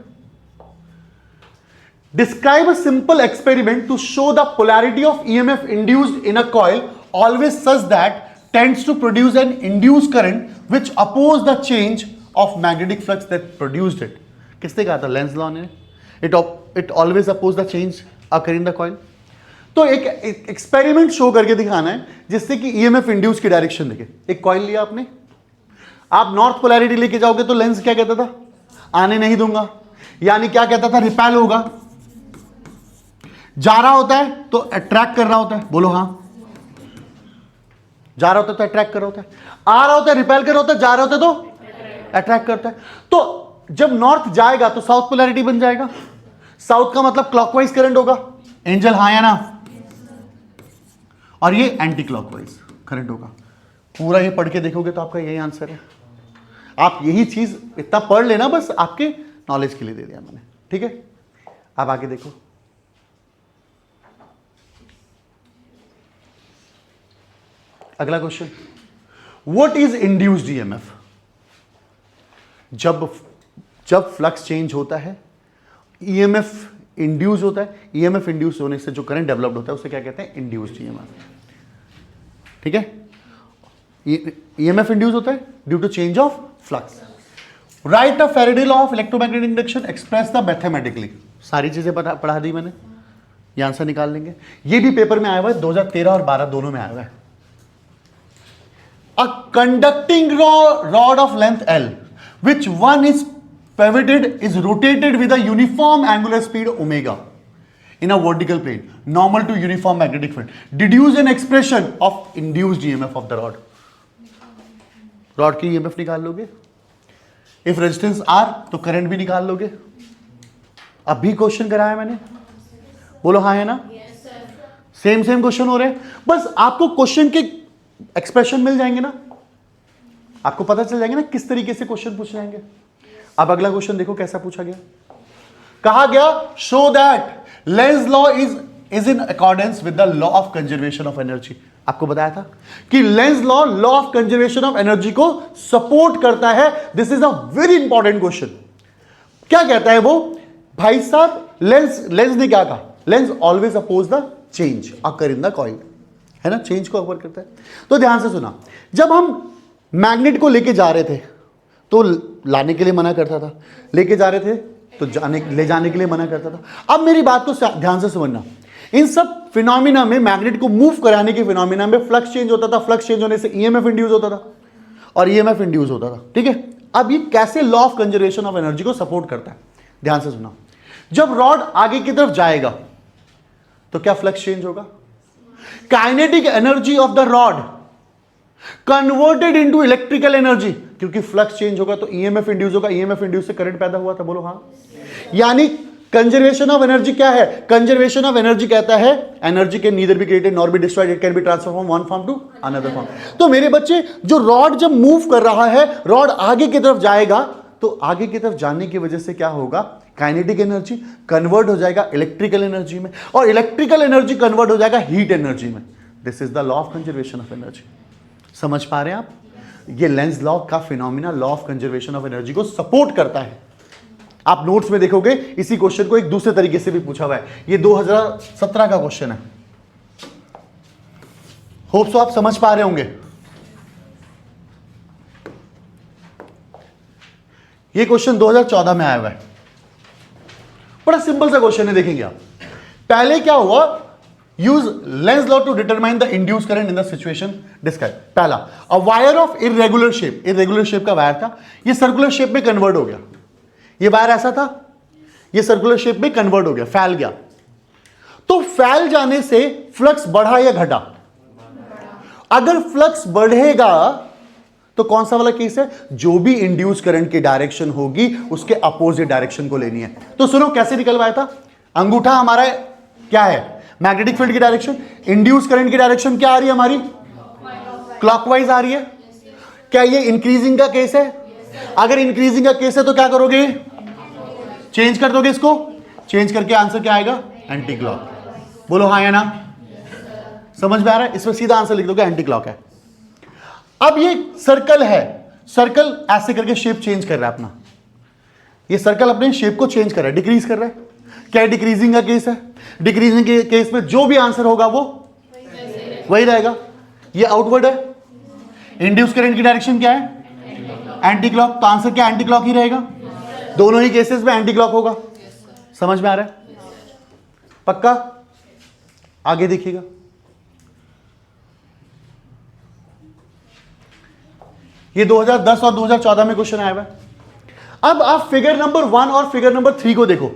Describe a simple experiment to show the polarity of EMF induced in a coil always such that tends to produce an induced current which oppose the change of magnetic flux that produced it. किसने कहा था? Lenz law ने. It always oppose the change occurring in the coil. तो एक experiment show करके दिखाना है जिससे कि ईएमएफ इंड्यूस की डायरेक्शन देखे. एक कॉइल लिया आपने, आप नॉर्थ पोलैरिटी लेके जाओगे तो लेंस क्या कहता था? आने नहीं दूंगा. यानी क्या कहता था? रिपेल होगा. जा रहा होता है तो अट्रैक्ट कर रहा होता है. बोलो हाँ. जा रहा होता है तो अट्रैक्ट कर रहा होता है. आ रहा होता है रिपेल कर रहा होता है. जा रहा होता है तो अट्रैक्ट करता है. तो जब नॉर्थ जाएगा तो साउथ पोलैरिटी बन जाएगा. साउथ का मतलब क्लॉकवाइज करंट होगा. एंजल हाँ या ना? और ये एंटी क्लॉकवाइज करंट होगा. पूरा ये पढ़ के देखोगे तो आपका यही आंसर है. आप यही चीज इतना पढ़ लेना, बस आपके नॉलेज के लिए दे दिया मैंने. ठीक है, आप आगे देखो. अगला question, what is induced EMF? जब फ्लक्स चेंज होता है, ईएमएफ इंड्यूस होता है. ईएमएफ इंड्यूस होने से जो करंट डेवलप्ड होता है उसे क्या कहते हैं? Induced EMF. ठीक है, ईएमएफ इंड्यूस होता है due to change of flux. Right a Faraday law of electromagnetic induction, express the mathematically. सारी चीजें पढ़ा दी मैंने, ये आंसर निकाल लेंगे. ये भी पेपर में आया हुआ है, 2013 और 12 दोनों में आया हुआ है. A conducting rod of length L, which one is pivoted, is rotated with a uniform angular speed omega in a vertical plane, normal to uniform magnetic field. Deduce an expression of induced EMF of the rod. Rod की EMF निकाल लोगे. If resistance R, तो current भी निकाल लोगे. अभी question कराया मैंने, बोलो हाँ है ना? सेम क्वेश्चन हो रहे हैं. बस आपको क्वेश्चन के एक्सप्रेशन मिल जाएंगे ना, आपको पता चल जाएंगे ना किस तरीके से क्वेश्चन पूछ जाएंगे. अब अगला क्वेश्चन देखो कैसा पूछा गया. कहा गया show that Lenz law is in accordance with the law of conservation of energy. आपको बताया था कि Lenz law of conservation of energy को सपोर्ट करता है. This is a very important question. क्या कहता है वो? भाई साहब लेंज ने क्या कहा? Lenz always oppose the change occur in the coil, है ना? चेंज को अपर करता है. तो ध्यान से सुना, जब हम मैग्नेट को लेके जा रहे थे तो लाने के लिए मना करता था, लेके जा रहे थे तो ले जाने के लिए मना करता था. अब मेरी बात को ध्यान से समझना. इन सब फिनोमिना में, मैग्नेट को मूव कराने के फिनोमिना में फ्लक्स चेंज होता था. फ्लक्स चेंज होने से ईएमएफ इंड्यूस होता था और ईएमएफ इंड्यूस होता था. ठीक है, अब ये कैसे law of conservation of energy को सपोर्ट करता है? ध्यान से सुना. जब रॉड आगे की तरफ जाएगा तो क्या फ्लक्स चेंज होगा? Kinetic energy of the rod converted into electrical energy, क्योंकि फ्लक्स चेंज होगा तो ईएमएफ इंड्यूस होगा. ईएमएफ इंड्यूस से करंट पैदा हुआ था. बोलो हाँ. यानी कंजर्वेशन ऑफ एनर्जी क्या है? कंजर्वेशन ऑफ एनर्जी कहता है energy can neither be created nor be destroyed, it can be transfer from one form to another form. तो मेरे बच्चे, जो रॉड जब मूव कर रहा है, रॉड आगे की तरफ जाएगा तो आगे की तरफ जाने की वजह से क्या होगा? काइनेटिक एनर्जी कन्वर्ट हो जाएगा इलेक्ट्रिकल एनर्जी में, और इलेक्ट्रिकल एनर्जी कन्वर्ट हो जाएगा हीट एनर्जी में. This is the law of conservation of energy. समझ पा रहे हैं आप? ये लेंज लॉ का phenomena law of conservation of energy को सपोर्ट करता है. आप नोट्स में देखोगे इसी क्वेश्चन को एक दूसरे तरीके से भी पूछा हुआ है. ये 2017 का क्वेश्चन है. होप सो आप समझ पा रहे होंगे. ये क्वेश्चन 2014 में आया हुआ है. बड़ा सिंपल सा क्वेश्चन है, देखेंगे आप. पहले क्या हुआ? Use Lenz law to determine the induce current in the situation describe. पहला, a wire of irregular shape. Irregular shape का वायर था, ये सर्कुलर शेप में कन्वर्ट हो गया. ये वायर ऐसा था, ये सर्कुलर शेप में कन्वर्ट हो गया, फैल गया. तो फैल जाने से फ्लक्स बढ़ा या घटा? अगर फ्लक्स बढ़ेगा तो कौन सा वाला केस है? जो भी इंड्यूस करंट की डायरेक्शन होगी उसके अपोजिट डायरेक्शन को लेनी है. तो सुनो कैसे निकलवाया था. अंगूठा हमारा क्या है? मैग्नेटिक फील्ड की डायरेक्शन. इंड्यूस करंट की डायरेक्शन क्या आ रही है हमारी? क्लॉकवाइज आ रही है. क्या ये इंक्रीजिंग का केस है? अगर इंक्रीजिंग का केस है तो क्या करोगे? चेंज कर दोगे इसको. चेंज करके आंसर क्या आएगा? Anti clock. बोलो हाँ या ना? समझ में आ रहा है? इसमें सीधा आंसर लिख दोगे एंटी क्लॉक है. अब ये सर्कल है, सर्कल ऐसे करके शेप चेंज कर रहा है अपना. ये सर्कल अपने शेप को चेंज कर रहा है, डिक्रीज कर रहा है. क्या डिक्रीजिंग का केस है? डिक्रीजिंग के केस में जो भी आंसर होगा वो वही रहेगा. ये आउटवर्ड है, इंड्यूस करंट की डायरेक्शन क्या है? Anti clock. तो आंसर क्या एंटी क्लॉक ही रहेगा? दोनों ही केसेस में एंटी क्लॉक होगा। समझ में आ रहा है? पक्का? आगे देखिएगा, ये 2010 और 2014 में क्वेश्चन आया हुआ है। अब आप फिगर नंबर 1 और फिगर नंबर 3 को देखो।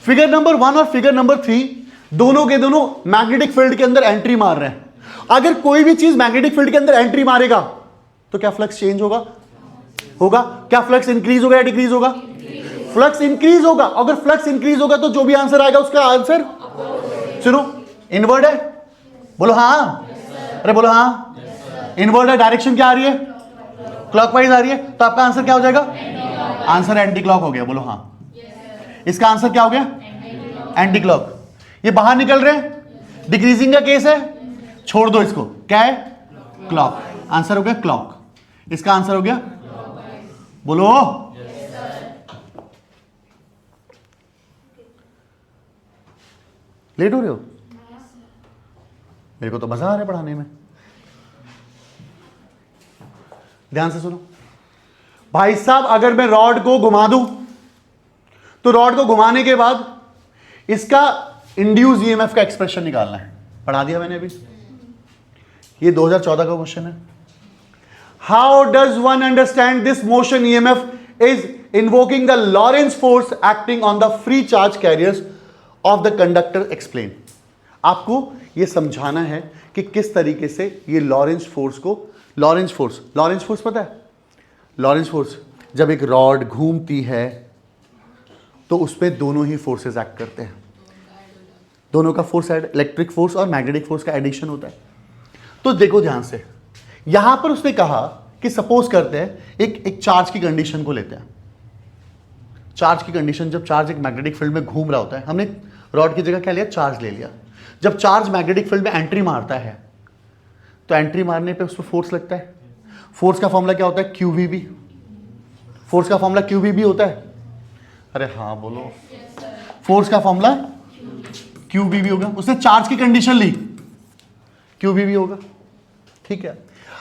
फिगर नंबर 1 और फिगर नंबर 3 दोनों के दोनों मैग्नेटिक फील्ड के अंदर एंट्री मार रहे हैं। अगर कोई भी चीज मैग्नेटिक फील्ड के अंदर एंट्री मारेगा तो क्या फ्लक्स चेंज होगा? होगा। क्या फ्लक्स इंक्रीज होगा या डिक्रीज होगा? फ्लक्स इंक्रीज होगा। अगर फ्लक्स इंक्रीज होगा तो जो भी आंसर आएगा उसका आंसर सुनो इनवर्ड है। बोलो हाँ। अरे बोलो हाँ। इनवर्ड है। डायरेक्शन क्या आ रही है? क्लॉकवाइज आ रही है। तो आपका आंसर क्या हो जाएगा? आंसर एंटी क्लॉक हो गया। बोलो हाँ। इसका आंसर क्या हो गया? Anti clock. ये बाहर निकल रहे हैं, डिक्रीजिंग का केस है, छोड़ दो इसको। क्या है? क्लॉक। आंसर हो गया क्लॉक। इसका आंसर हो गया, बोलो लेट हो रहे हो? मेरे को तो मजा आ रहा है पढ़ाने में। ध्यान से सुनो भाई साहब, अगर मैं रॉड को घुमा दूं तो रॉड को घुमाने के बाद इसका इंड्यूस ईएमएफ का एक्सप्रेशन निकालना है। पढ़ा दिया मैंने अभी। ये 2014 का क्वेश्चन है। How does one understand this motion EMF is invoking the Lawrence force acting on the free charge carriers of the conductor explain. आपको यह समझाना है कि किस तरीके से ये लॉरेंस फोर्स पता है? लॉरेंस फोर्स जब एक रॉड घूमती है तो उसमें दोनों ही फोर्सेस एक्ट करते हैं। दोनों का फोर्स, इलेक्ट्रिक फोर्स और मैग्नेटिक फोर्स का एडिशन होता है। तो देखो ध्यान से, यहां पर उसने कहा कि सपोज करते हैं एक चार्ज की कंडीशन को लेते हैं। चार्ज की कंडीशन, जब चार्ज एक मैग्नेटिक फील्ड में घूम रहा होता है, हमने रॉड की जगह क्या लिया? चार्ज ले लिया। जब चार्ज मैग्नेटिक फील्ड में एंट्री मारता है तो एंट्री मारने पे उस पर फोर्स लगता है। फोर्स का फॉर्मूला क्या होता है? QVB। फोर्स का फॉर्मूला QVB होता है। अरे हाँ बोलो। फोर्स का फॉर्मूला QVB होगा। उसने चार्ज की कंडीशन ली, QVB होगा। ठीक है।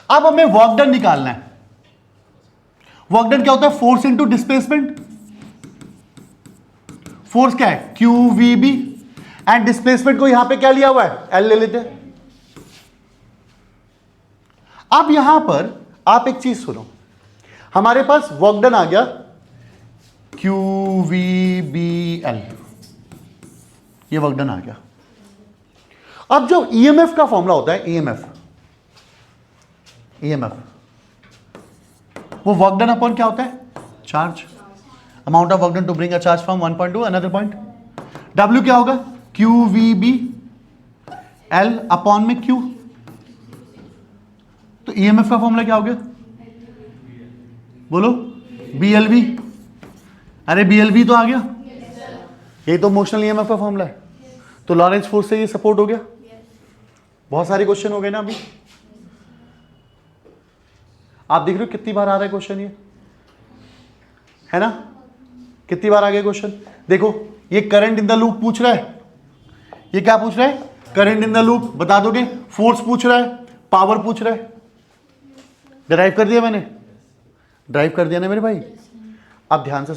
अब हमें वर्क डन निकालना है। वर्क डन क्या होता है? Force into displacement. फोर्स क्या है? QVB। एंड डिस्प्लेसमेंट को यहां पे क्या लिया हुआ है? L ले लेते हैं। अब यहां पर आप एक चीज सुनो, हमारे पास वर्क डन आ गया QVBL। ये वर्क डन आ गया। अब जो EMF का फॉर्मूला होता है, EMF वो वर्क डन अपॉन क्या होता है? Charge. Amount of work done to bring a charge from one point to another point. W क्या होगा? QVB L अपॉन में Q। तो EMF का फॉर्मूला क्या हो गया? बोलो BLV। अरे BLV तो आ गया। यही तो मोशनल EMF का फॉर्मूला है। तो लॉरेंस फोर्स से ये सपोर्ट हो गया। बहुत सारे क्वेश्चन हो गए ना अभी। आप देख रहे हो कितनी बार आ रहा है क्वेश्चन, ये है ना? कितनी बार आ गया क्वेश्चन? देखो ये करंट इन द लूप पूछ रहा है। ये क्या पूछ रहा है? Current in the loop. बता दोगे? फोर्स पूछ रहा है, पावर पूछ रहा है। ड्राइव कर दिया मैंने? ड्राइव कर दिया ना मेरे भाई? आप ध्यान से